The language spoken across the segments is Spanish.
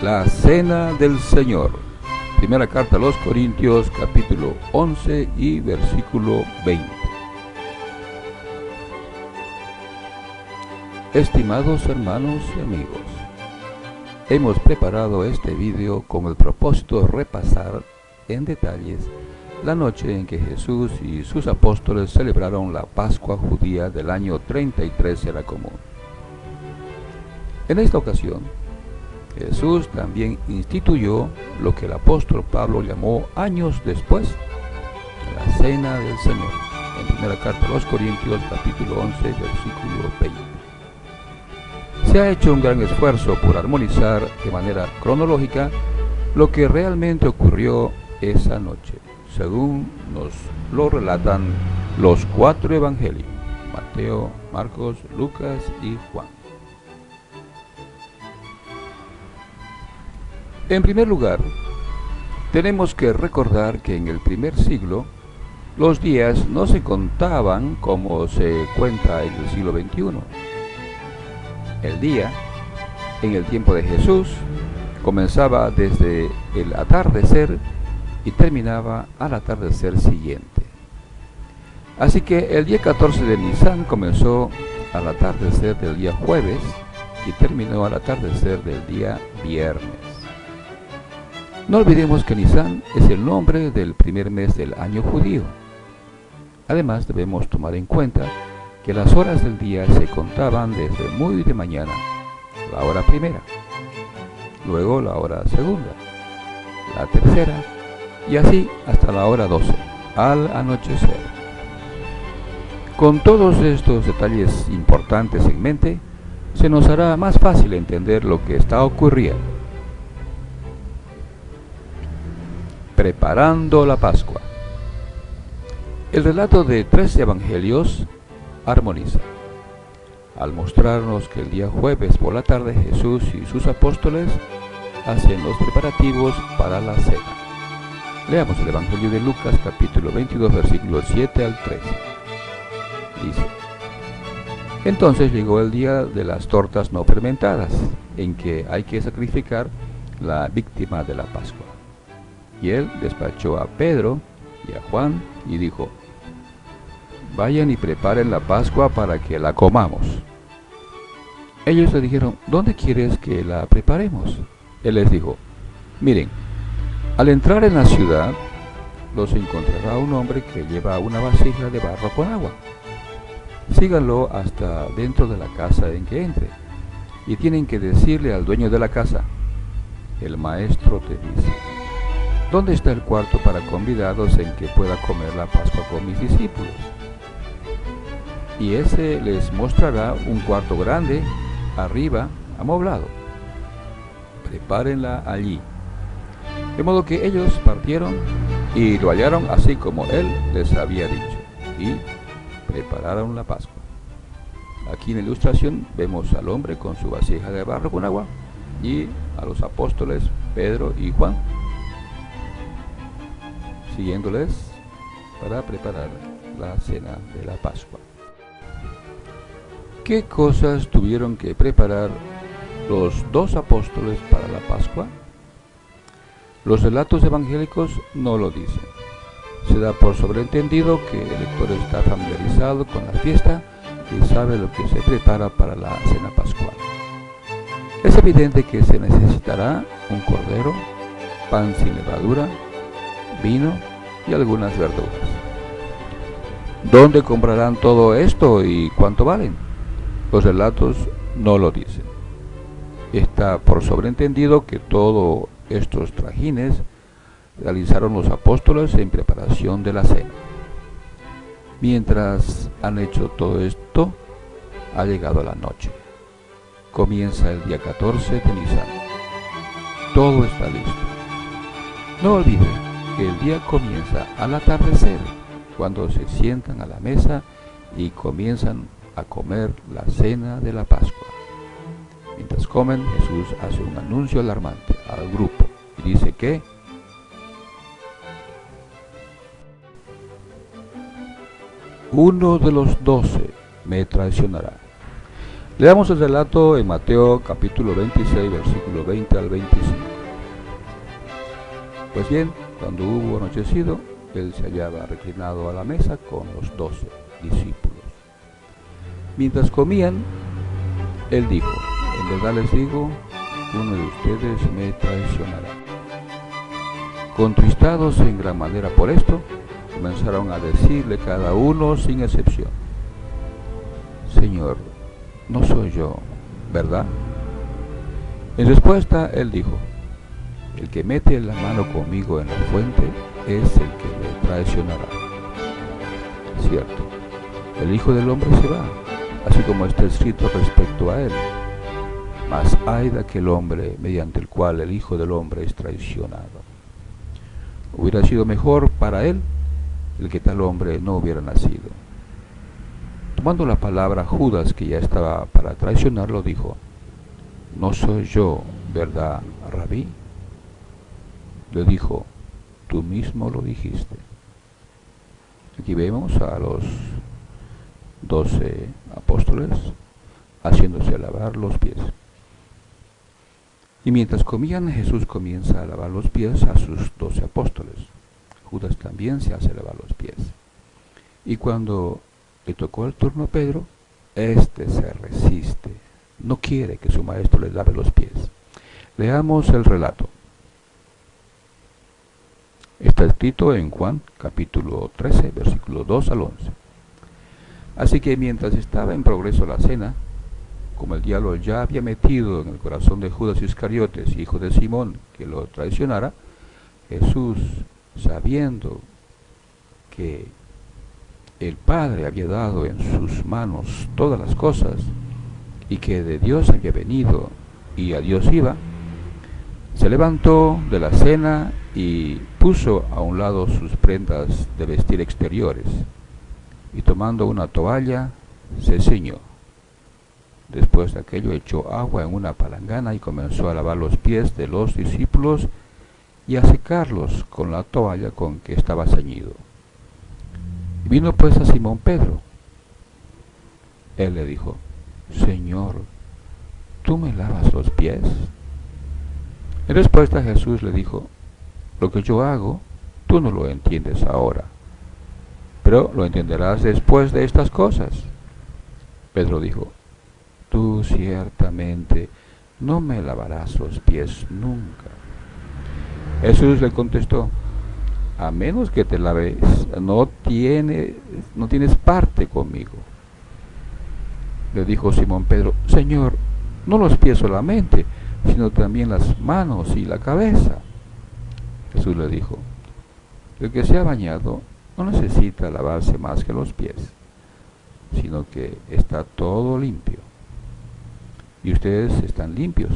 La Cena del Señor. Primera carta a los Corintios, capítulo 11 y versículo 20. Estimados hermanos y amigos, hemos preparado este video con el propósito de repasar en detalles la noche en que Jesús y sus apóstoles celebraron la Pascua judía del año 33 era común. En esta ocasión, Jesús también instituyó lo que el apóstol Pablo llamó años después la Cena del Señor, en primera carta a los Corintios, capítulo 11, versículo 20. Se ha hecho un gran esfuerzo por armonizar de manera cronológica lo que realmente ocurrió esa noche, según nos lo relatan los 4 evangelios: Mateo, Marcos, Lucas y Juan. En primer lugar, tenemos que recordar que en el primer siglo los días no se contaban como se cuenta en el siglo XXI. El día, en el tiempo de Jesús, comenzaba desde el atardecer y terminaba al atardecer siguiente. Así que el día 14 de Nisan comenzó al atardecer del día jueves y terminó al atardecer del día viernes. No olvidemos que Nisan es el nombre del primer mes del año judío. Además, debemos tomar en cuenta que las horas del día se contaban desde muy de mañana, la hora primera, luego la hora segunda, la tercera, y así hasta la hora 12, al anochecer. Con todos estos detalles importantes en mente, se nos hará más fácil entender lo que está ocurriendo. Preparando la Pascua. El relato de 3 evangelios armoniza, al mostrarnos que el día jueves por la tarde Jesús y sus apóstoles hacen los preparativos para la cena. Leamos el Evangelio de Lucas, capítulo 22, versículos 7 al 13. Dice: Entonces llegó el día de las tortas no fermentadas, en que hay que sacrificar la víctima de la Pascua. Y él despachó a Pedro y a Juan y dijo: Vayan y preparen la Pascua para que la comamos. Ellos le dijeron: ¿Dónde quieres que la preparemos? Él les dijo: Miren, al entrar en la ciudad, los encontrará un hombre que lleva una vasija de barro con agua. Síganlo hasta dentro de la casa en que entre, y tienen que decirle al dueño de la casa: El maestro te dice, ¿dónde está el cuarto para convidados en que pueda comer la Pascua con mis discípulos? Y ese les mostrará un cuarto grande, arriba, amoblado. Prepárenla allí. De modo que ellos partieron y lo hallaron así como él les había dicho, y prepararon la Pascua. Aquí en la ilustración vemos al hombre con su vasija de barro con agua y a los apóstoles Pedro y Juan siguiéndoles para preparar la cena de la Pascua. ¿Qué cosas tuvieron que preparar los 2 apóstoles para la Pascua? Los relatos evangélicos no lo dicen. Se da por sobreentendido que el lector está familiarizado con la fiesta y sabe lo que se prepara para la cena pascual. Es evidente que se necesitará un cordero, pan sin levadura, vino y algunas verduras. ¿Dónde comprarán todo esto y cuánto valen? Los relatos no lo dicen. Está por sobreentendido que todos estos trajines realizaron los apóstoles en preparación de la cena. Mientras han hecho todo esto, ha llegado la noche. Comienza el día 14 de Nisan. Todo está listo. No olviden que el día comienza al atardecer, cuando se sientan a la mesa y comienzan a comer la cena de la Pascua. Mientras comen, Jesús hace un anuncio alarmante al grupo y dice que uno de los 12 me traicionará. Leamos el relato en Mateo capítulo 26, versículo 20 al 25. Pues bien, cuando hubo anochecido, él se hallaba reclinado a la mesa con los 12 discípulos. Mientras comían, él dijo: en verdad les digo, uno de ustedes me traicionará. Contristados en gran manera por esto, comenzaron a decirle cada uno sin excepción: Señor, no soy yo, ¿verdad? En respuesta, él dijo: el que mete la mano conmigo en la fuente es el que me traicionará. Cierto, el Hijo del Hombre se va, así como está escrito respecto a él. Mas ay de aquel hombre mediante el cual el Hijo del Hombre es traicionado. Hubiera sido mejor para él el que tal hombre no hubiera nacido. Tomando la palabra, Judas, que ya estaba para traicionarlo, dijo: no soy yo, ¿verdad, Rabí? Le dijo: tú mismo lo dijiste. Aquí vemos a los 12 apóstoles haciéndose lavar los pies. Y mientras comían, Jesús comienza a lavar los pies a sus 12 apóstoles. Judas también se hace lavar los pies. Y cuando le tocó el turno a Pedro, éste se resiste. No quiere que su maestro le lave los pies. Leamos el relato. Está escrito en Juan capítulo 13, versículos 2 al 11. Así que mientras estaba en progreso la cena, como el diablo ya había metido en el corazón de Judas Iscariotes, hijo de Simón, que lo traicionara, Jesús, sabiendo que el Padre había dado en sus manos todas las cosas, y que de Dios había venido y a Dios iba, se levantó de la cena y puso a un lado sus prendas de vestir exteriores, y tomando una toalla, se ciñó. Después de aquello echó agua en una palangana y comenzó a lavar los pies de los discípulos y a secarlos con la toalla con que estaba ceñido. Y vino pues a Simón Pedro. Él le dijo: Señor, ¿tú me lavas los pies? En respuesta Jesús le dijo: lo que yo hago, tú no lo entiendes ahora, pero lo entenderás después de estas cosas. Pedro dijo: tú ciertamente no me lavarás los pies nunca. Jesús le contestó: a menos que te laves, no tienes parte conmigo. Le dijo Simón Pedro: Señor, no los pies solamente, sino también las manos y la cabeza. Jesús le dijo: el que se ha bañado no necesita lavarse más que los pies, sino que está todo limpio. Y ustedes están limpios,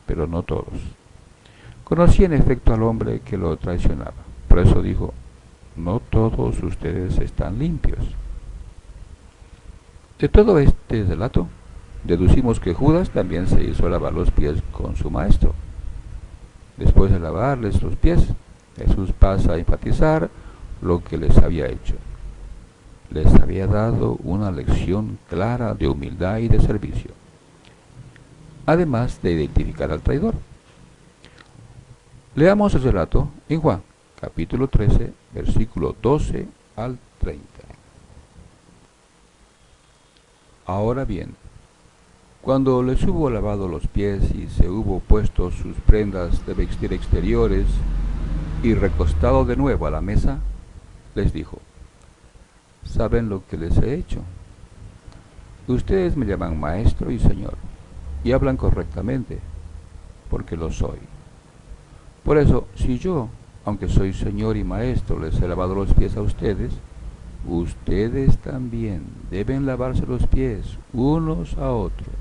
pero no todos. Conocí en efecto al hombre que lo traicionaba. Por eso dijo: no todos ustedes están limpios. De todo este relato, deducimos que Judas también se hizo lavar los pies con su maestro. Después de lavarles los pies, Jesús pasa a enfatizar lo que les había hecho. Les había dado una lección clara de humildad y de servicio, además de identificar al traidor. Leamos el relato en Juan, capítulo 13, versículo 12 al 30. Ahora bien, cuando les hubo lavado los pies y se hubo puesto sus prendas de vestir exteriores y recostado de nuevo a la mesa, les dijo: ¿saben lo que les he hecho? Ustedes me llaman maestro y señor, y hablan correctamente, porque lo soy. Por eso, si yo, aunque soy señor y maestro, les he lavado los pies a ustedes, ustedes también deben lavarse los pies unos a otros.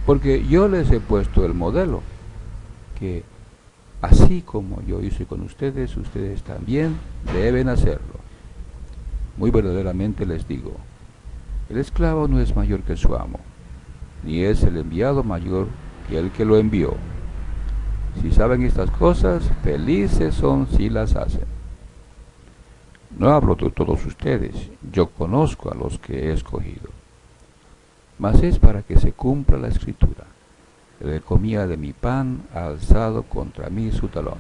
Porque yo les he puesto el modelo, que así como yo hice con ustedes, ustedes también deben hacerlo. Muy verdaderamente les digo, el esclavo no es mayor que su amo, ni es el enviado mayor que el que lo envió. Si saben estas cosas, felices son si las hacen. No hablo de todos ustedes, yo conozco a los que he escogido. mas es para que se cumpla la escritura. El que comía de mi pan ha alzado contra mí su talón.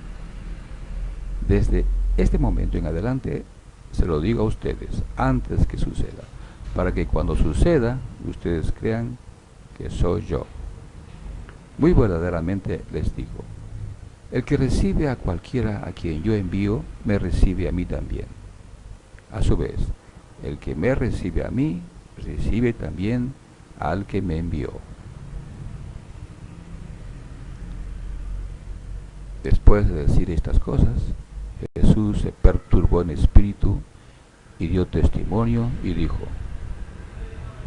Desde este momento en adelante se lo digo a ustedes antes que suceda, para que cuando suceda ustedes crean que soy yo. Muy verdaderamente les digo, el que recibe a cualquiera a quien yo envío, me recibe a mí también. A su vez, el que me recibe a mí, recibe también al que me envió. Después de decir estas cosas, Jesús se perturbó en espíritu y dio testimonio y dijo,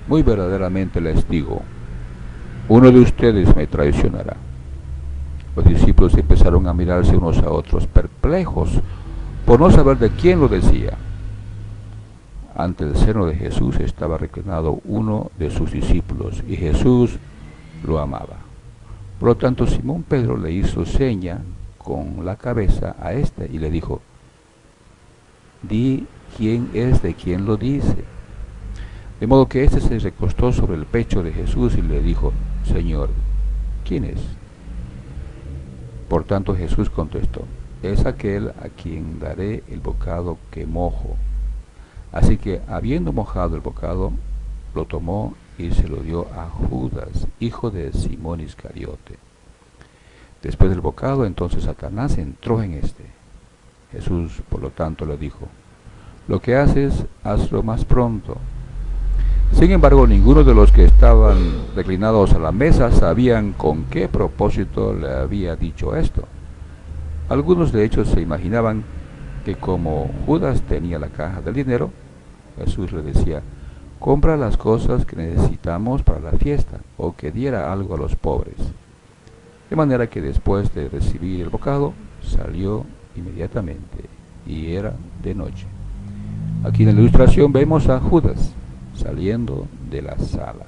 muy verdaderamente les digo, uno de ustedes me traicionará. Los discípulos empezaron a mirarse unos a otros, perplejos, por no saber de quién lo decía. Ante el seno de Jesús estaba reclinado uno de sus discípulos, y Jesús lo amaba. Por lo tanto, Simón Pedro le hizo seña con la cabeza a éste y le dijo, di quién es de quien lo dice. De modo que éste se recostó sobre el pecho de Jesús y le dijo, Señor, ¿quién es? Por tanto Jesús contestó, es aquel a quien daré el bocado que mojo. Así que, habiendo mojado el bocado, lo tomó y se lo dio a Judas, hijo de Simón Iscariote. Después del bocado, entonces Satanás entró en éste. Jesús, por lo tanto, le dijo, lo que haces, hazlo más pronto. Sin embargo, ninguno de los que estaban reclinados a la mesa sabían con qué propósito le había dicho esto. Algunos de ellos se imaginaban que como Judas tenía la caja del dinero, Jesús le decía, compra las cosas que necesitamos para la fiesta, o que diera algo a los pobres. De manera que después de recibir el bocado, salió inmediatamente, y era de noche. Aquí en la ilustración vemos a Judas saliendo de la sala.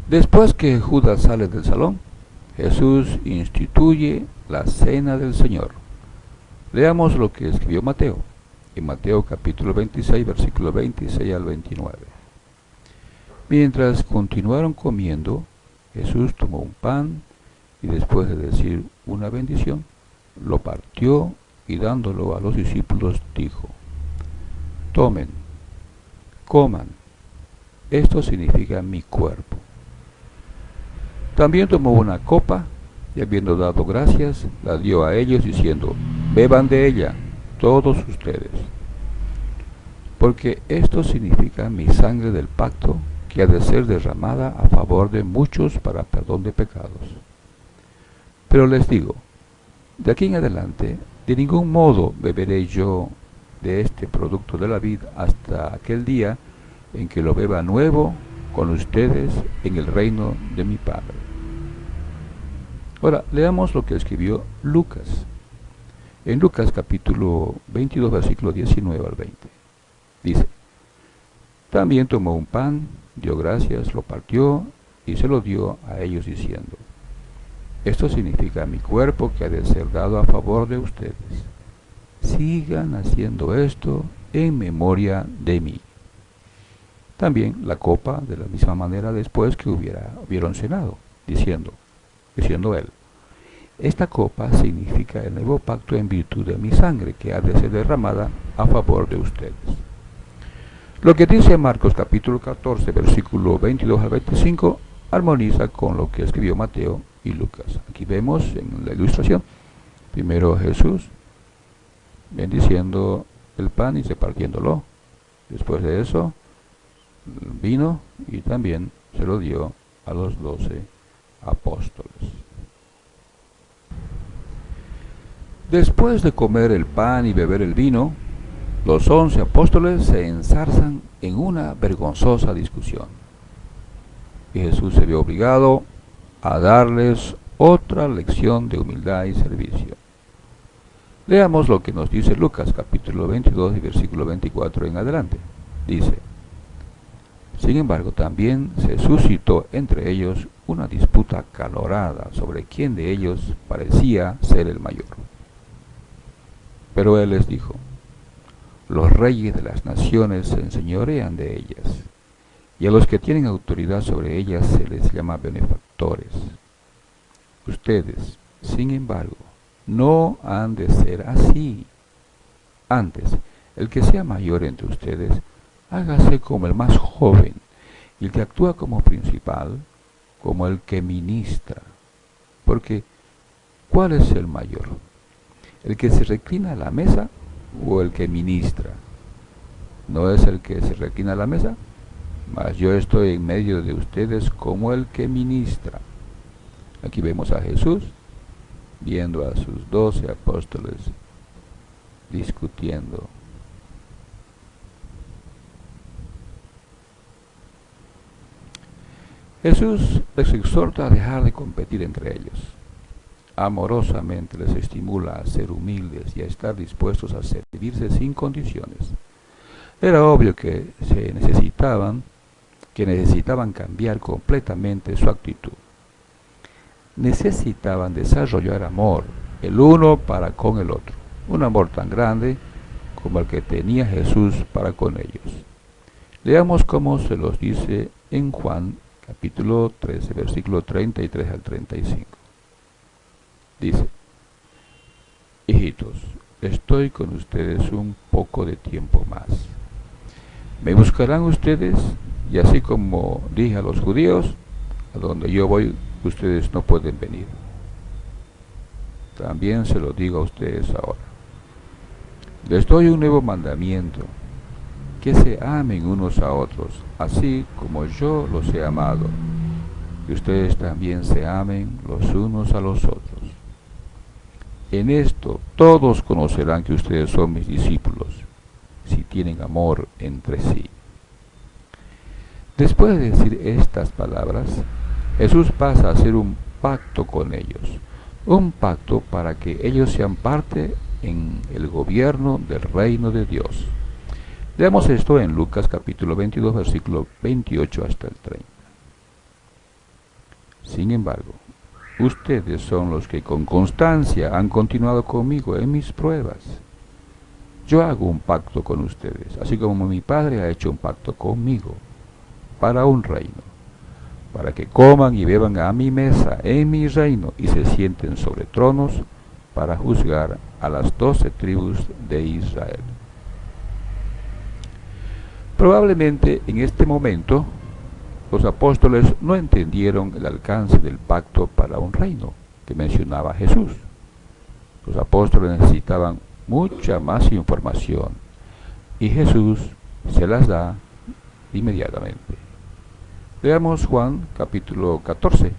Después que Judas sale del salón, Jesús instituye la cena del Señor. Leamos lo que escribió Mateo, en Mateo capítulo 26, versículo 26 al 29. Mientras continuaron comiendo, Jesús tomó un pan y después de decir una bendición, lo partió y dándolo a los discípulos dijo, tomen, coman, esto significa mi cuerpo. También tomó una copa y habiendo dado gracias, la dio a ellos diciendo, beban de ella todos ustedes, porque esto significa mi sangre del pacto que ha de ser derramada a favor de muchos para perdón de pecados. Pero les digo, de aquí en adelante, de ningún modo beberé yo de este producto de la vid hasta aquel día en que lo beba nuevo con ustedes en el reino de mi Padre. Ahora, leamos lo que escribió Lucas. En Lucas capítulo 22, versículo 19 al 20. Dice, también tomó un pan, dio gracias, lo partió y se lo dio a ellos diciendo, esto significa mi cuerpo que ha de ser dado a favor de ustedes. Sigan haciendo esto en memoria de mí. También la copa de la misma manera después que hubieron cenado, diciendo él, esta copa significa el nuevo pacto en virtud de mi sangre que ha de ser derramada a favor de ustedes. Lo que dice Marcos capítulo 14, versículo 22 al 25, armoniza con lo que escribió Mateo y Lucas. Aquí vemos en la ilustración, primero Jesús bendiciendo el pan y repartiéndolo. Después de eso, vino y también se lo dio a los 12 apóstoles. Después de comer el pan y beber el vino, los 11 apóstoles se enzarzan en una vergonzosa discusión. Y Jesús se vio obligado a darles otra lección de humildad y servicio. Leamos lo que nos dice Lucas, capítulo 22 y versículo 24 en adelante. Dice, sin embargo, también se suscitó entre ellos una disputa acalorada sobre quién de ellos parecía ser el mayor. Pero él les dijo, los reyes de las naciones se enseñorean de ellas, y a los que tienen autoridad sobre ellas se les llama benefactores. Ustedes, sin embargo, no han de ser así. Antes, el que sea mayor entre ustedes, hágase como el más joven, y el que actúa como principal, como el que ministra. Porque, ¿cuál es el mayor? ¿El que se reclina a la mesa o el que ministra? ¿No es el que se reclina a la mesa? Mas yo estoy en medio de ustedes como el que ministra. Aquí vemos a Jesús viendo a sus 12 apóstoles discutiendo. Jesús les exhorta a dejar de competir entre ellos. Amorosamente les estimula a ser humildes y a estar dispuestos a servirse sin condiciones. Era obvio que necesitaban cambiar completamente su actitud. Necesitaban desarrollar amor, el uno para con el otro, un amor tan grande como el que tenía Jesús para con ellos. Leamos cómo se los dice en Juan capítulo 13, versículo 33 al 35. Dice: hijitos, estoy con ustedes un poco de tiempo más. Me buscarán ustedes, y así como dije a los judíos, a donde yo voy, ustedes no pueden venir. También se lo digo a ustedes ahora. Les doy un nuevo mandamiento, que se amen unos a otros, así como yo los he amado, y ustedes también se amen los unos a los otros. En esto todos conocerán que ustedes son mis discípulos, si tienen amor entre sí. Después de decir estas palabras, Jesús pasa a hacer un pacto con ellos, un pacto para que ellos sean parte en el gobierno del reino de Dios. Leamos esto en Lucas capítulo 22, versículo 28 hasta el 30. Sin embargo, ustedes son los que con constancia han continuado conmigo en mis pruebas. Yo hago un pacto con ustedes, así como mi Padre ha hecho un pacto conmigo, para un reino, para que coman y beban a mi mesa en mi reino y se sienten sobre tronos para juzgar a las 12 tribus de Israel. Probablemente en este momento los apóstoles no entendieron el alcance del pacto para un reino que mencionaba Jesús. Los apóstoles necesitaban mucha más información y Jesús se las da inmediatamente. Veamos Juan capítulo 14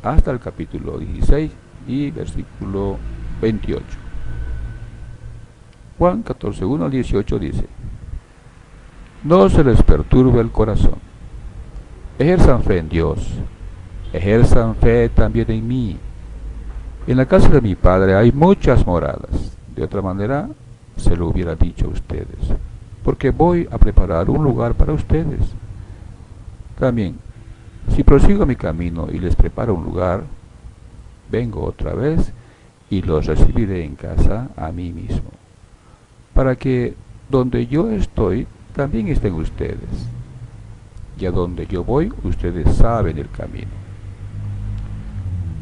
hasta el capítulo 16 y versículo 28. Juan 14, 1 al 18 dice: no se les perturbe el corazón. Ejerzan fe en Dios, ejerzan fe también en mí. En la casa de mi Padre hay muchas moradas. De otra manera se lo hubiera dicho a ustedes, porque voy a preparar un lugar para ustedes. También, si prosigo mi camino y les preparo un lugar, vengo otra vez y los recibiré en casa a mí mismo, para que donde yo estoy, también estén ustedes. Y a donde yo voy, ustedes saben el camino.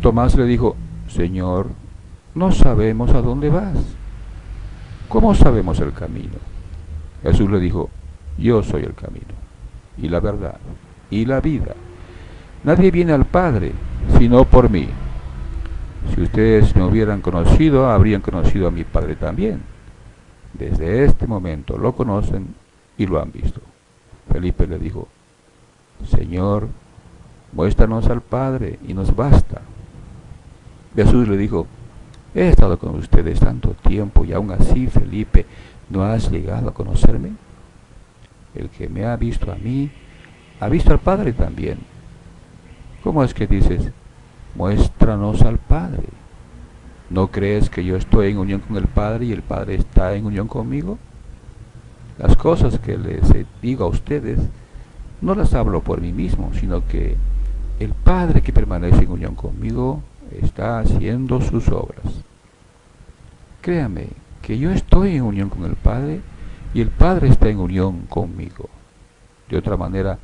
Tomás le dijo: Señor, no sabemos a dónde vas. ¿Cómo sabemos el camino? Jesús le dijo: yo soy el camino, y la verdad, y la vida. Nadie viene al Padre, sino por mí. Si ustedes me hubieran conocido, habrían conocido a mi Padre también. Desde este momento lo conocen y lo han visto. Felipe le dijo: Señor, muéstranos al Padre y nos basta. Jesús le dijo: he estado con ustedes tanto tiempo y aún así, Felipe, ¿no has llegado a conocerme? El que me ha visto a mí, ha visto al Padre también. ¿Cómo es que dices, muéstranos al Padre? ¿No crees que yo estoy en unión con el Padre y el Padre está en unión conmigo? Las cosas que les digo a ustedes, no las hablo por mí mismo, sino que el Padre que permanece en unión conmigo está haciendo sus obras. Créame que yo estoy en unión con el Padre y el Padre está en unión conmigo. De otra manera,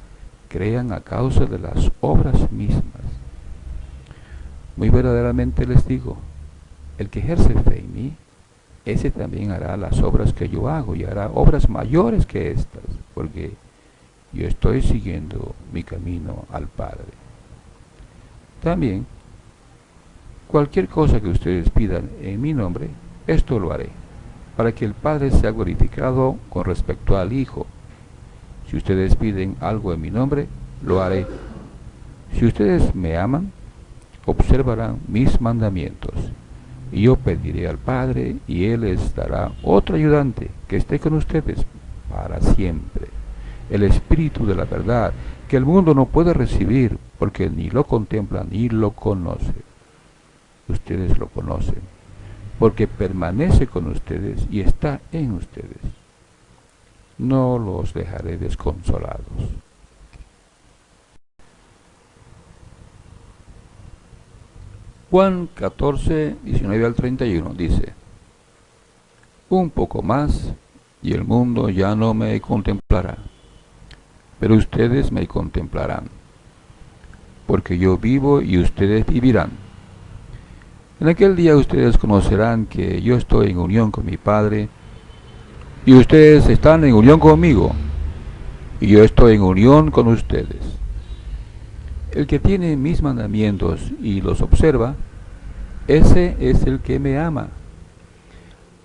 crean a causa de las obras mismas. Muy verdaderamente les digo, el que ejerce fe en mí, ese también hará las obras que yo hago y hará obras mayores que estas, porque yo estoy siguiendo mi camino al Padre. También, cualquier cosa que ustedes pidan en mi nombre, esto lo haré, para que el Padre sea glorificado con respecto al Hijo. Si ustedes piden algo en mi nombre, lo haré. Si ustedes me aman, observarán mis mandamientos. Y yo pediré al Padre, y Él les dará otro ayudante que esté con ustedes para siempre. El Espíritu de la verdad, que el mundo no puede recibir, porque ni lo contempla ni lo conoce. Ustedes lo conocen, porque permanece con ustedes y está en ustedes. No los dejaré desconsolados. Juan 14, 19 al 31 dice: un poco más y el mundo ya no me contemplará, pero ustedes me contemplarán, porque yo vivo y ustedes vivirán. En aquel día ustedes conocerán que yo estoy en unión con mi Padre, y ustedes están en unión conmigo, y yo estoy en unión con ustedes. El que tiene mis mandamientos y los observa, ese es el que me ama.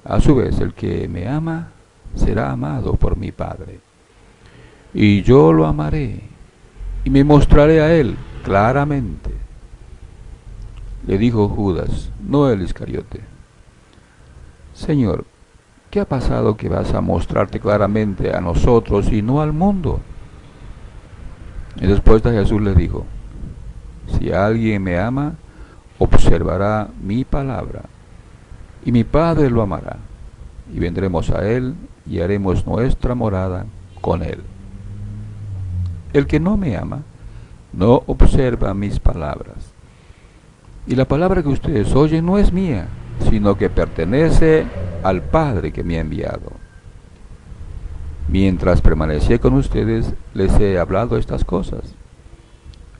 A su vez, el que me ama será amado por mi Padre. Y yo lo amaré y me mostraré a él claramente. Le dijo Judas, no el Iscariote: Señor, ¿qué ha pasado que vas a mostrarte claramente a nosotros y no al mundo? En respuesta Jesús le dijo: si alguien me ama, observará mi palabra, y mi Padre lo amará, y vendremos a él y haremos nuestra morada con él. El que no me ama, no observa mis palabras. Y la palabra que ustedes oyen no es mía, sino que pertenece al Padre que me ha enviado. Mientras permanecí con ustedes, les he hablado estas cosas.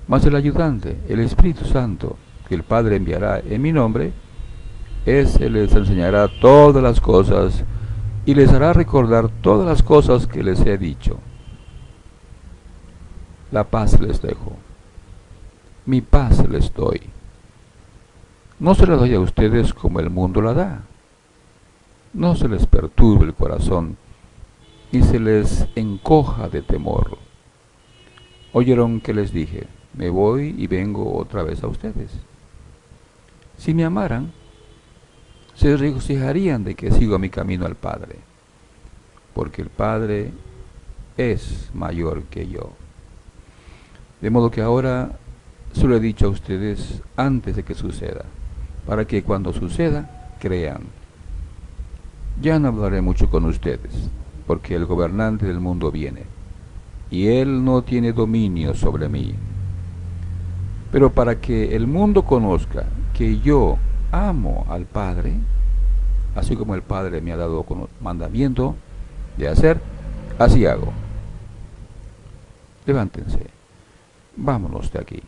Mas el ayudante, el Espíritu Santo, que el Padre enviará en mi nombre, ese les enseñará todas las cosas y les hará recordar todas las cosas que les he dicho. La paz les dejo, mi paz les doy. No se la doy a ustedes como el mundo la da. No se les perturbe el corazón, ni se les encoja de temor. Oyeron que les dije: me voy y vengo otra vez a ustedes. Si me amaran, se regocijarían de que sigo mi camino al Padre, porque el Padre es mayor que yo. De modo que ahora se lo he dicho a ustedes antes de que suceda, para que cuando suceda, crean. Ya no hablaré mucho con ustedes, porque el gobernante del mundo viene, y él no tiene dominio sobre mí. Pero para que el mundo conozca que yo amo al Padre, así como el Padre me ha dado mandamiento de hacer, así hago. Levántense, vámonos de aquí.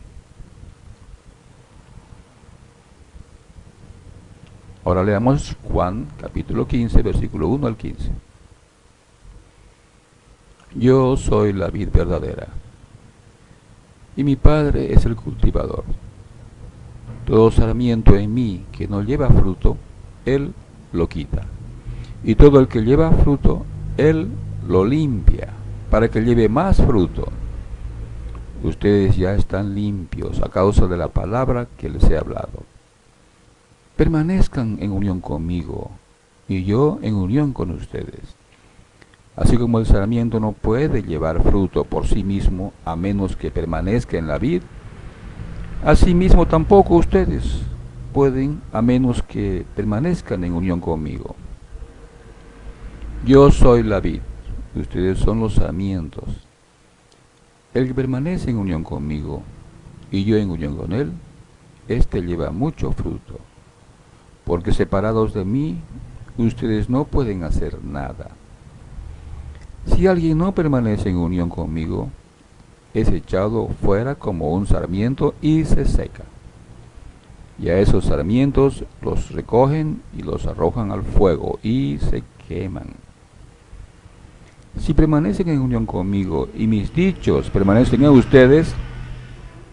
Ahora leamos Juan capítulo 15, versículo 1 al 15. Yo soy la vid verdadera, y mi Padre es el cultivador. Todo sarmiento en mí que no lleva fruto, Él lo quita. Y todo el que lleva fruto, Él lo limpia, para que lleve más fruto. Ustedes ya están limpios a causa de la palabra que les he hablado. Permanezcan en unión conmigo, y yo en unión con ustedes. Así como el sarmiento no puede llevar fruto por sí mismo a menos que permanezca en la vid, asimismo tampoco ustedes pueden a menos que permanezcan en unión conmigo. Yo soy la vid, ustedes son los sarmientos. El que permanece en unión conmigo y yo en unión con él, éste lleva mucho fruto, porque separados de mí, ustedes no pueden hacer nada. Si alguien no permanece en unión conmigo, es echado fuera como un sarmiento y se seca. Y a esos sarmientos los recogen y los arrojan al fuego y se queman. Si permanecen en unión conmigo y mis dichos permanecen en ustedes,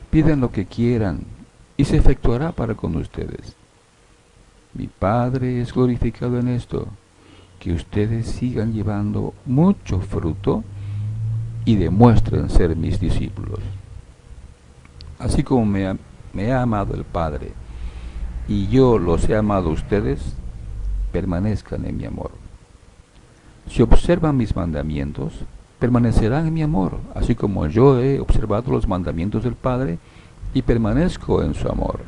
pidan lo que quieran y se efectuará para con ustedes. Mi Padre es glorificado en esto, que ustedes sigan llevando mucho fruto y demuestren ser mis discípulos. Así como me ha amado el Padre y yo los he amado a ustedes, permanezcan en mi amor. Si observan mis mandamientos, permanecerán en mi amor, así como yo he observado los mandamientos del Padre y permanezco en su amor.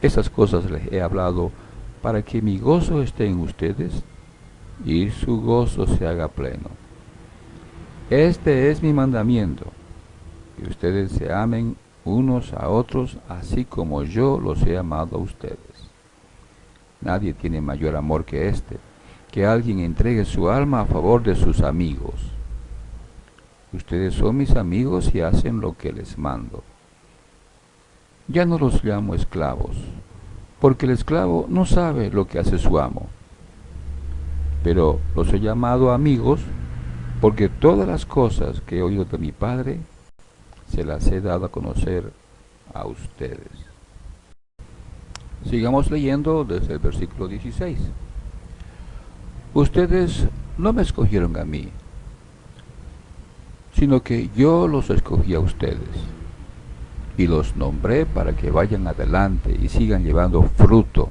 Estas cosas les he hablado para que mi gozo esté en ustedes y su gozo se haga pleno. Este es mi mandamiento, que ustedes se amen unos a otros, así como yo los he amado a ustedes. Nadie tiene mayor amor que este, que alguien entregue su alma a favor de sus amigos. Ustedes son mis amigos y hacen lo que les mando. Ya no los llamo esclavos, porque el esclavo no sabe lo que hace su amo. Pero los he llamado amigos, porque todas las cosas que he oído de mi Padre, se las he dado a conocer a ustedes. Sigamos leyendo desde el versículo 16. Ustedes no me escogieron a mí, sino que yo los escogí a ustedes, y los nombré para que vayan adelante y sigan llevando fruto,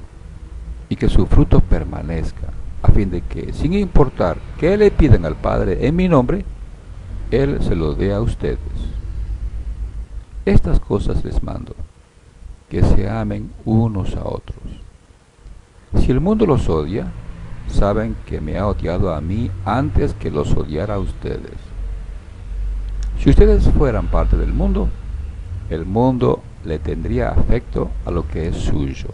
y que su fruto permanezca, a fin de que, sin importar qué le pidan al Padre en mi nombre, Él se lo dé a ustedes. Estas cosas les mando, que se amen unos a otros. Si el mundo los odia, saben que me ha odiado a mí antes que los odiara a ustedes. Si ustedes fueran parte del mundo, el mundo le tendría afecto a lo que es suyo.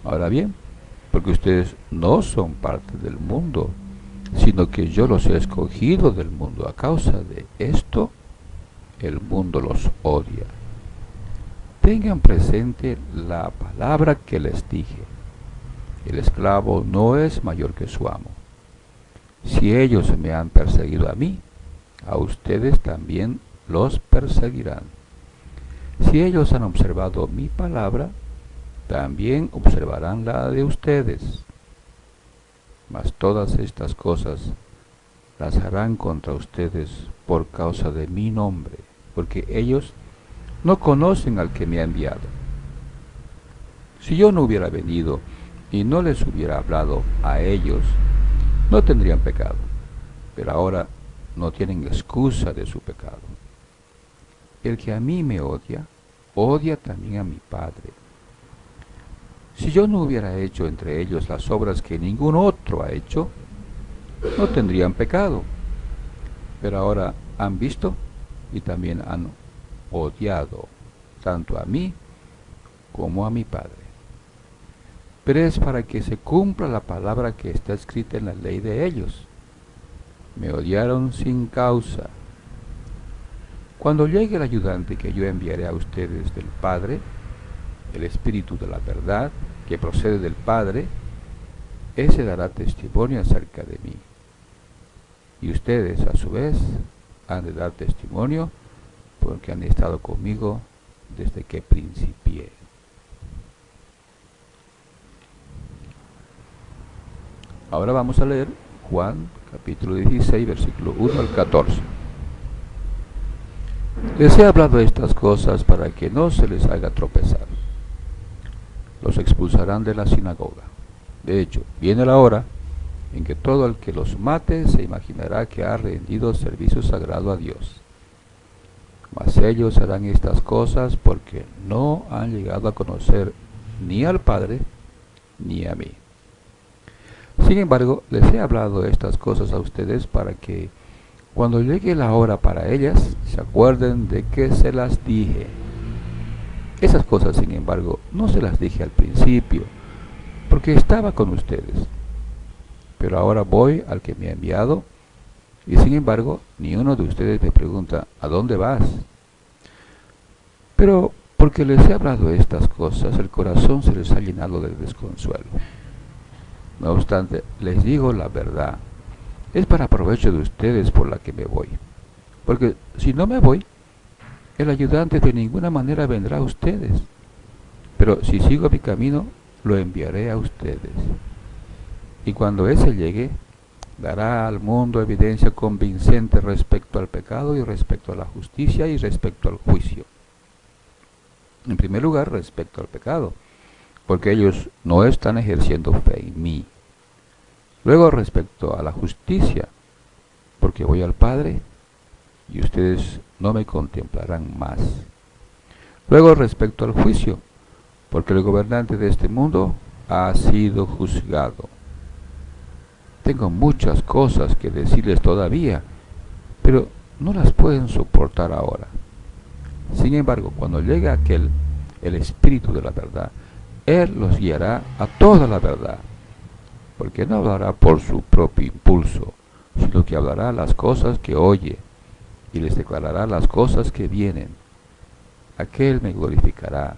Ahora bien, porque ustedes no son parte del mundo, sino que yo los he escogido del mundo, a causa de esto, el mundo los odia. Tengan presente la palabra que les dije. El esclavo no es mayor que su amo. Si ellos me han perseguido a mí, a ustedes también los perseguirán. Si ellos han observado mi palabra, también observarán la de ustedes. Mas todas estas cosas las harán contra ustedes por causa de mi nombre, porque ellos no conocen al que me ha enviado. Si yo no hubiera venido y no les hubiera hablado a ellos, no tendrían pecado, pero ahora no tienen excusa de su pecado. El que a mí me odia, odia también a mi Padre. Si yo no hubiera hecho entre ellos las obras que ningún otro ha hecho, no tendrían pecado. Pero ahora han visto y también han odiado tanto a mí como a mi Padre. Pero es para que se cumpla la palabra que está escrita en la ley de ellos. Me odiaron sin causa. Cuando llegue el ayudante que yo enviaré a ustedes del Padre, el Espíritu de la verdad, que procede del Padre, ese dará testimonio acerca de mí. Y ustedes, a su vez, han de dar testimonio, porque han estado conmigo desde que principié. Ahora vamos a leer Juan, capítulo 16, versículo 1 al 14. Les he hablado estas cosas para que no se les haga tropezar. Los expulsarán de la sinagoga. De hecho, viene la hora en que todo el que los mate se imaginará que ha rendido servicio sagrado a Dios. Mas ellos harán estas cosas porque no han llegado a conocer ni al Padre ni a mí. Sin embargo, les he hablado estas cosas a ustedes para que, cuando llegue la hora para ellas, se acuerden de que se las dije. Esas cosas, sin embargo, no se las dije al principio, porque estaba con ustedes. Pero ahora voy al que me ha enviado, Y sin embargo, ni uno de ustedes me pregunta, ¿a dónde vas? Pero porque les he hablado estas cosas, el corazón se les ha llenado de desconsuelo. No obstante, les digo la verdad, es para provecho de ustedes por la que me voy. Porque si no me voy, el ayudante de ninguna manera vendrá a ustedes. Pero si sigo mi camino, lo enviaré a ustedes. Y cuando ese llegue, dará al mundo evidencia convincente respecto al pecado y respecto a la justicia y respecto al juicio. En primer lugar, respecto al pecado, porque ellos no están ejerciendo fe en mí. Luego, respecto a la justicia, porque voy al Padre y ustedes no me contemplarán más. Luego, respecto al juicio, porque el gobernante de este mundo ha sido juzgado. Tengo muchas cosas que decirles todavía, pero no las pueden soportar ahora. Sin embargo, cuando llegue el Espíritu de la verdad, Él los guiará a toda la verdad, porque no hablará por su propio impulso, sino que hablará las cosas que oye, y les declarará las cosas que vienen. Aquel me glorificará,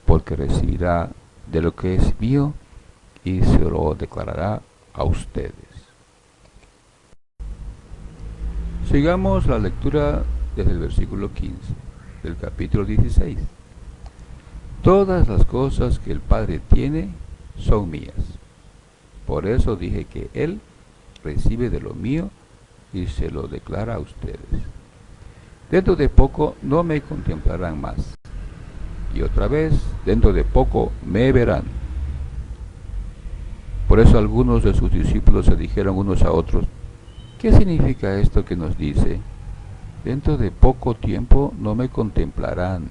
porque recibirá de lo que es mío, y se lo declarará a ustedes. Sigamos la lectura desde el versículo 15 del capítulo 16. Todas las cosas que el Padre tiene son mías. Por eso dije que Él recibe de lo mío y se lo declara a ustedes. Dentro de poco no me contemplarán más, y otra vez dentro de poco me verán. Por eso algunos de sus discípulos se dijeron unos a otros, ¿qué significa esto que nos dice? Dentro de poco tiempo no me contemplarán,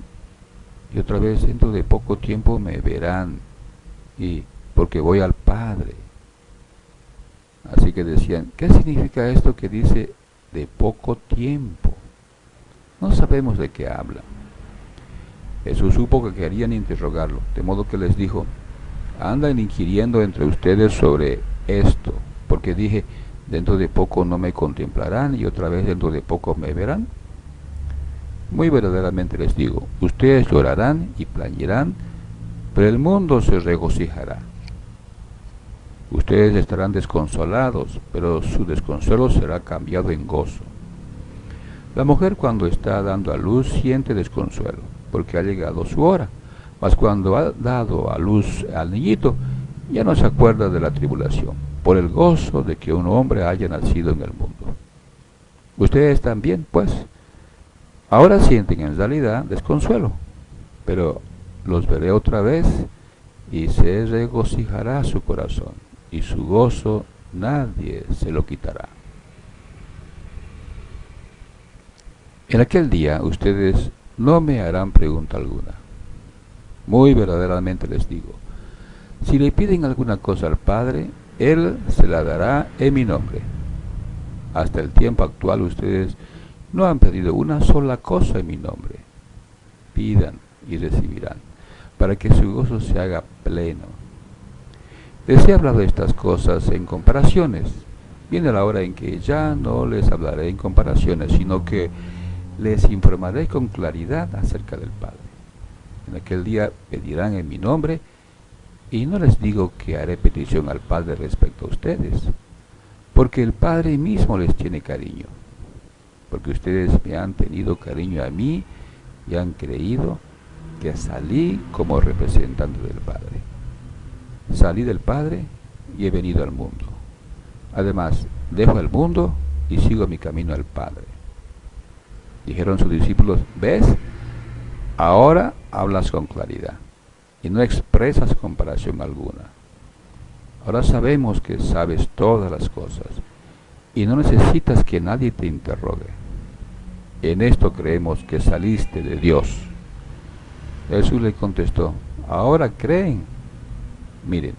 y otra vez dentro de poco tiempo me verán, y porque voy al Padre. Así que decían, ¿qué significa esto que dice de poco tiempo? No sabemos de qué habla. Jesús supo que querían interrogarlo, de modo que les dijo, andan inquiriendo entre ustedes sobre esto, porque dije, dentro de poco no me contemplarán y otra vez dentro de poco me verán. Muy verdaderamente les digo, ustedes llorarán y plañirán, pero el mundo se regocijará. Ustedes estarán desconsolados, pero su desconsuelo será cambiado en gozo. La mujer cuando está dando a luz siente desconsuelo, porque ha llegado su hora, mas cuando ha dado a luz al niñito, ya no se acuerda de la tribulación, por el gozo de que un hombre haya nacido en el mundo. Ustedes también, pues, ahora sienten en realidad desconsuelo, pero los veré otra vez y se regocijará su corazón, y su gozo nadie se lo quitará. En aquel día ustedes no me harán pregunta alguna. Muy verdaderamente les digo, si le piden alguna cosa al Padre, Él se la dará en mi nombre. Hasta el tiempo actual ustedes no han pedido una sola cosa en mi nombre. Pidan y recibirán, para que su gozo se haga pleno. Les he hablado de estas cosas en comparaciones. Viene la hora en que ya no les hablaré en comparaciones, sino que les informaré con claridad acerca del Padre. En aquel día pedirán en mi nombre, y no les digo que haré petición al Padre respecto a ustedes, porque el Padre mismo les tiene cariño, porque ustedes me han tenido cariño a mí y han creído que salí como representante del Padre. Salí del Padre y he venido al mundo. Además, dejo el mundo y sigo mi camino al Padre. Dijeron sus discípulos, ¿ves? Ahora hablas con claridad y no expresas comparación alguna. Ahora sabemos que sabes todas las cosas y no necesitas que nadie te interrogue. En esto creemos que saliste de Dios. Jesús le contestó, ¿ahora creen? Miren,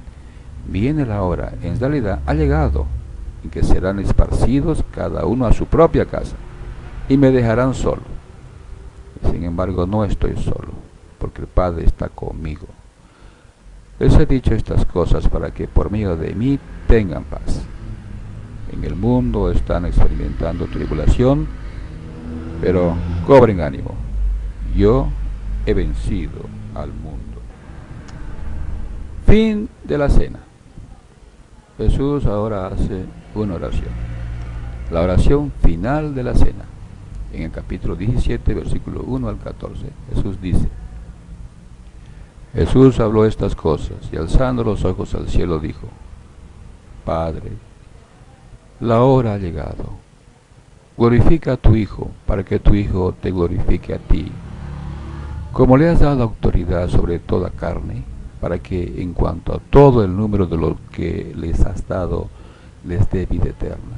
viene la hora, en realidad ha llegado, en que serán esparcidos cada uno a su propia casa y me dejarán solo. Sin embargo, no estoy solo, porque el Padre está conmigo. Les he dicho estas cosas para que por medio de mí tengan paz. En el mundo están experimentando tribulación, pero cobren ánimo. Yo he vencido al mundo. Fin de la cena. Jesús ahora hace una oración. La oración final de la cena. En el capítulo 17, versículo 1 al 14, Jesús dice: Jesús habló estas cosas y alzando los ojos al cielo dijo: Padre, la hora ha llegado. Glorifica a tu Hijo, para que tu Hijo te glorifique a ti. Como le has dado autoridad sobre toda carne, para que en cuanto a todo el número de lo que les has dado, les dé vida eterna.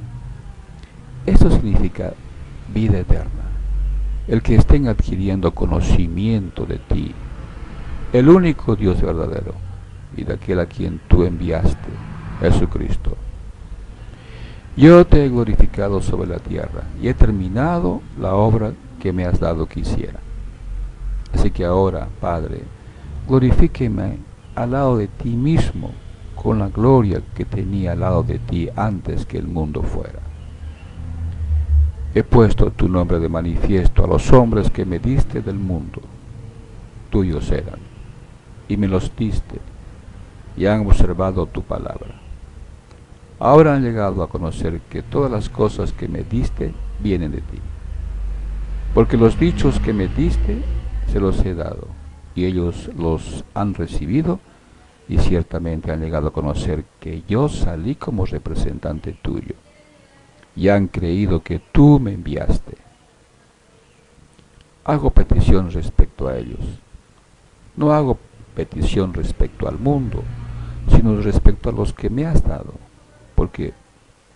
Esto significa vida eterna, el que estén adquiriendo conocimiento de ti, el único Dios verdadero, y de aquel a quien tú enviaste, Jesucristo. Yo te he glorificado sobre la tierra, y he terminado la obra que me has dado que hiciera. Así que ahora, Padre, glorifíqueme al lado de ti mismo, con la gloria que tenía al lado de ti antes que el mundo fuera. He puesto tu nombre de manifiesto a los hombres que me diste del mundo. Tuyos eran, y me los diste, y han observado tu palabra. Ahora han llegado a conocer que todas las cosas que me diste vienen de ti. Porque los dichos que me diste se los he dado, y ellos los han recibido, y ciertamente han llegado a conocer que yo salí como representante tuyo, y han creído que tú me enviaste. Hago petición respecto a ellos. No hago petición respecto al mundo, sino respecto a los que me has dado, porque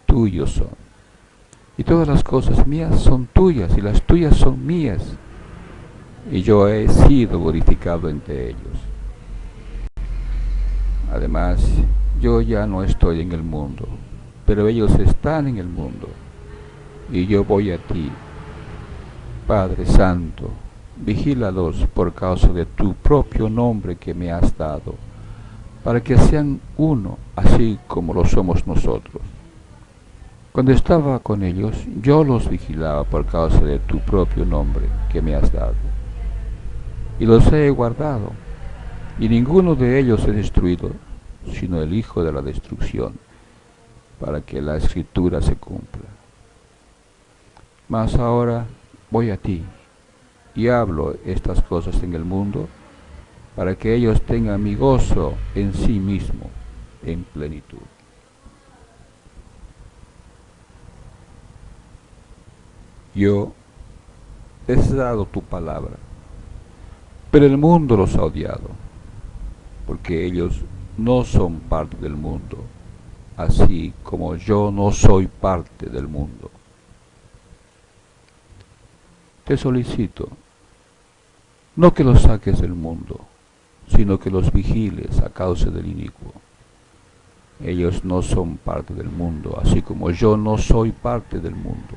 tuyos son. Y todas las cosas mías son tuyas, y las tuyas son mías, y yo he sido glorificado entre ellos. Además, yo ya no estoy en el mundo, pero ellos están en el mundo, y yo voy a ti. Padre Santo, vigílalos por causa de tu propio nombre que me has dado, para que sean uno, así como lo somos nosotros. Cuando estaba con ellos, yo los vigilaba por causa de tu propio nombre que me has dado, y los he guardado, y ninguno de ellos he destruido, sino el hijo de la destrucción, para que la escritura se cumpla. Mas ahora voy a ti, y hablo estas cosas en el mundo, para que ellos tengan mi gozo en sí mismo, en plenitud. Yo he dado tu palabra, pero el mundo los ha odiado, porque ellos no son parte del mundo, así como yo no soy parte del mundo. Te solicito, no que los saques del mundo, sino que los vigiles a causa del inicuo. Ellos no son parte del mundo, así como yo no soy parte del mundo.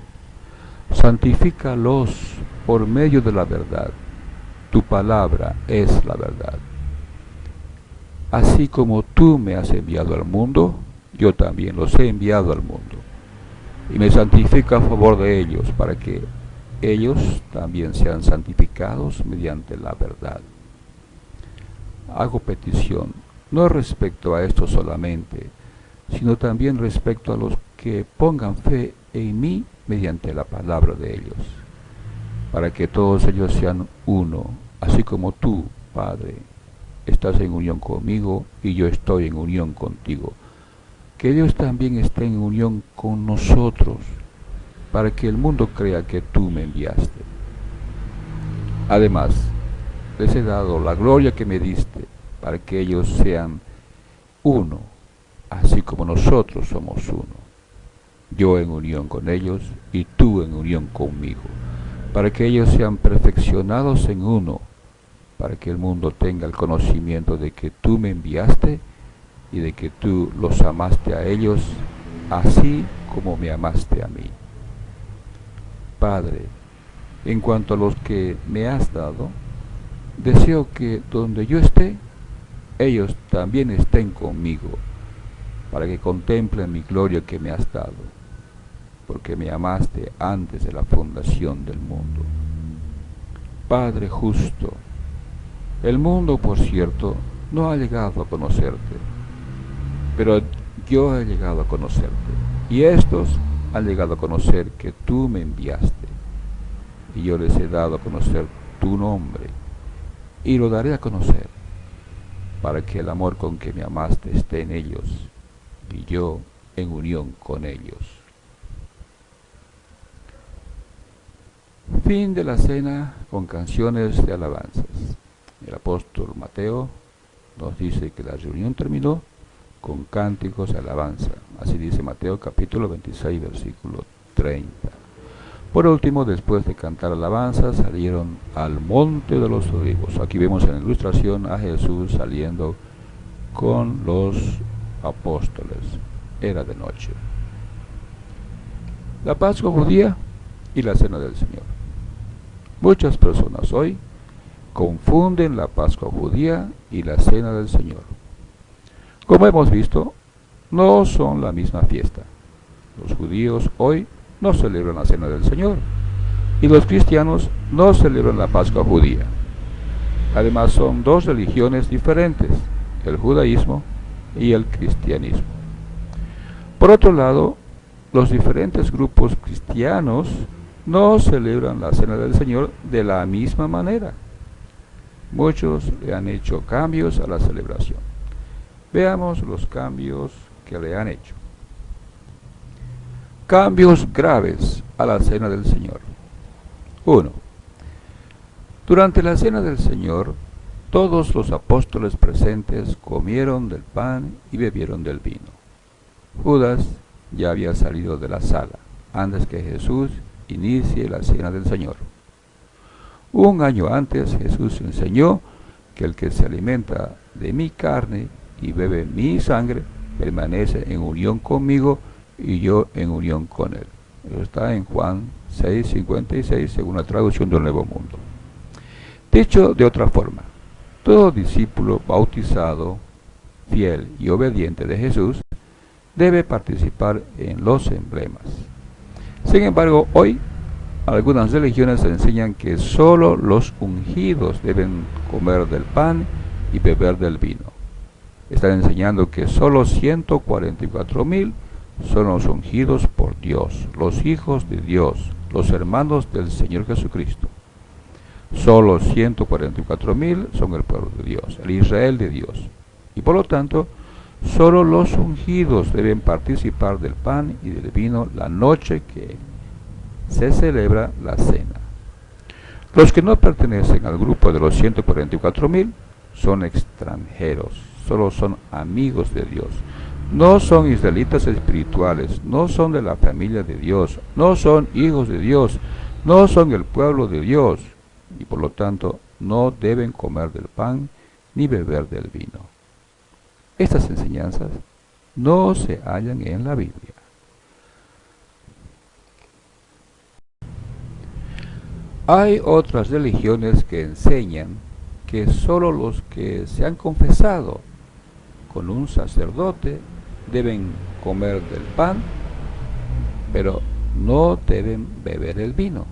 Santifícalos por medio de la verdad. Tu palabra es la verdad. Así como tú me has enviado al mundo, yo también los he enviado al mundo. Y me santifico a favor de ellos, para que ellos también sean santificados mediante la verdad. Hago petición, no respecto a esto solamente, sino también respecto a los que pongan fe en mí mediante la palabra de ellos, para que todos ellos sean uno, así como tú, Padre, estás en unión conmigo y yo estoy en unión contigo. Que ellos también estén en unión con nosotros, para que el mundo crea que tú me enviaste. Además, les he dado la gloria que me diste, para que ellos sean uno, así como nosotros somos uno. Yo en unión con ellos y tú en unión conmigo, para que ellos sean perfeccionados en uno, para que el mundo tenga el conocimiento de que tú me enviaste y de que tú los amaste a ellos, así como me amaste a mí. Padre, en cuanto a los que me has dado, deseo que donde yo esté, ellos también estén conmigo, para que contemplen mi gloria que me has dado, porque me amaste antes de la fundación del mundo. Padre justo, el mundo, por cierto, no ha llegado a conocerte, pero yo he llegado a conocerte, y estos han llegado a conocer que tú me enviaste, y yo les he dado a conocer tu nombre, y lo daré a conocer, para que el amor con que me amaste esté en ellos, y yo en unión con ellos. Fin de la cena con canciones de alabanzas. El apóstol Mateo nos dice que la reunión terminó con cánticos de alabanza. Así dice Mateo capítulo 26, versículo 30. Por último, después de cantar alabanzas, salieron al monte de los olivos. Aquí vemos en la ilustración a Jesús saliendo con los apóstoles. Era de noche. La Pascua judía y la Cena del Señor. Muchas personas hoy confunden la Pascua judía y la Cena del Señor. Como hemos visto, no son la misma fiesta. Los judíos hoy no celebran la Cena del Señor y los cristianos no celebran la Pascua judía. Además, son dos religiones diferentes, el judaísmo y el cristianismo. Por otro lado, los diferentes grupos cristianos no celebran la Cena del Señor de la misma manera. Muchos le han hecho cambios a la celebración. Veamos los cambios que le han hecho. Cambios graves a la Cena del Señor. 1. Durante la Cena del Señor, todos los apóstoles presentes comieron del pan y bebieron del vino. Judas ya había salido de la sala antes que Jesús inicie la Cena del Señor. Un año antes Jesús enseñó que el que se alimenta de mi carne y bebe mi sangre permanece en unión conmigo y yo en unión con él. Eso está en Juan 6:56, según la traducción del Nuevo Mundo. Dicho de otra forma, todo discípulo bautizado, fiel y obediente de Jesús debe participar en los emblemas. Sin embargo, hoy algunas religiones enseñan que solo los ungidos deben comer del pan y beber del vino. Están enseñando que solo 144,000 son los ungidos por Dios, los hijos de Dios, los hermanos del Señor Jesucristo. Solo 144,000 son el pueblo de Dios, el Israel de Dios. Y por lo tanto, solo los ungidos deben participar del pan y del vino la noche que se celebra la cena. Los que no pertenecen al grupo de los 144,000 son extranjeros, solo son amigos de Dios. No son israelitas espirituales, no son de la familia de Dios, no son hijos de Dios, no son el pueblo de Dios, y por lo tanto no deben comer del pan ni beber del vino. Estas enseñanzas no se hallan en la Biblia. Hay otras religiones que enseñan que solo los que se han confesado con un sacerdote deben comer del pan, pero no deben beber el vino.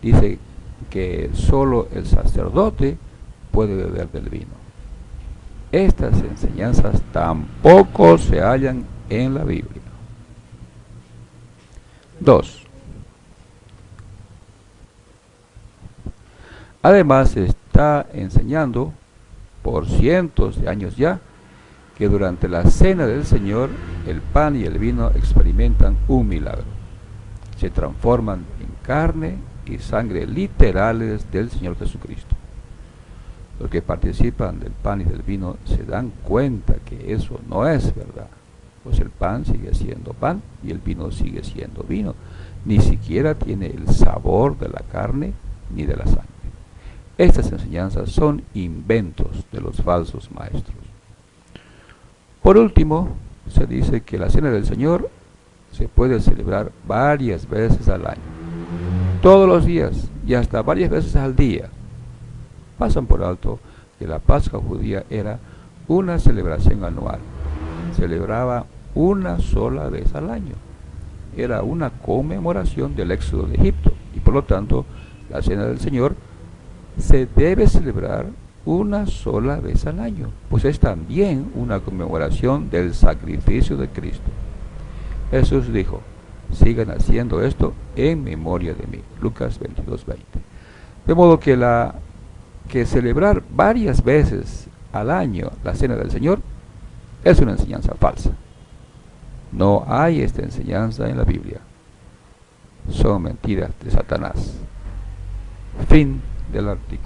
Dice que solo el sacerdote puede beber del vino. Estas enseñanzas tampoco se hallan en la Biblia. 2. Además, se está enseñando por cientos de años ya que durante la Cena del Señor el pan y el vino experimentan un milagro. Se transforman en carne y sangre literales del Señor Jesucristo. Los que participan del pan y del vino se dan cuenta que eso no es verdad, pues el pan sigue siendo pan y el vino sigue siendo vino. Ni siquiera tiene el sabor de la carne ni de la sangre. Estas enseñanzas son inventos de los falsos maestros. Por último, se dice que la Cena del Señor se puede celebrar varias veces al año, todos los días y hasta varias veces al día. Pasan por alto que la Pascua judía era una celebración anual, celebraba una sola vez al año. era una conmemoración del éxodo de Egipto, y por lo tanto la Cena del Señor se debe celebrar una sola vez al año, pues es también una conmemoración del sacrificio de Cristo. Jesús dijo: sigan haciendo esto en memoria de mí. Lucas 22:20. De modo que celebrar varias veces al año la Cena del Señor es una enseñanza falsa. No hay esta enseñanza en la Biblia. Son mentiras de Satanás. Fin del artículo.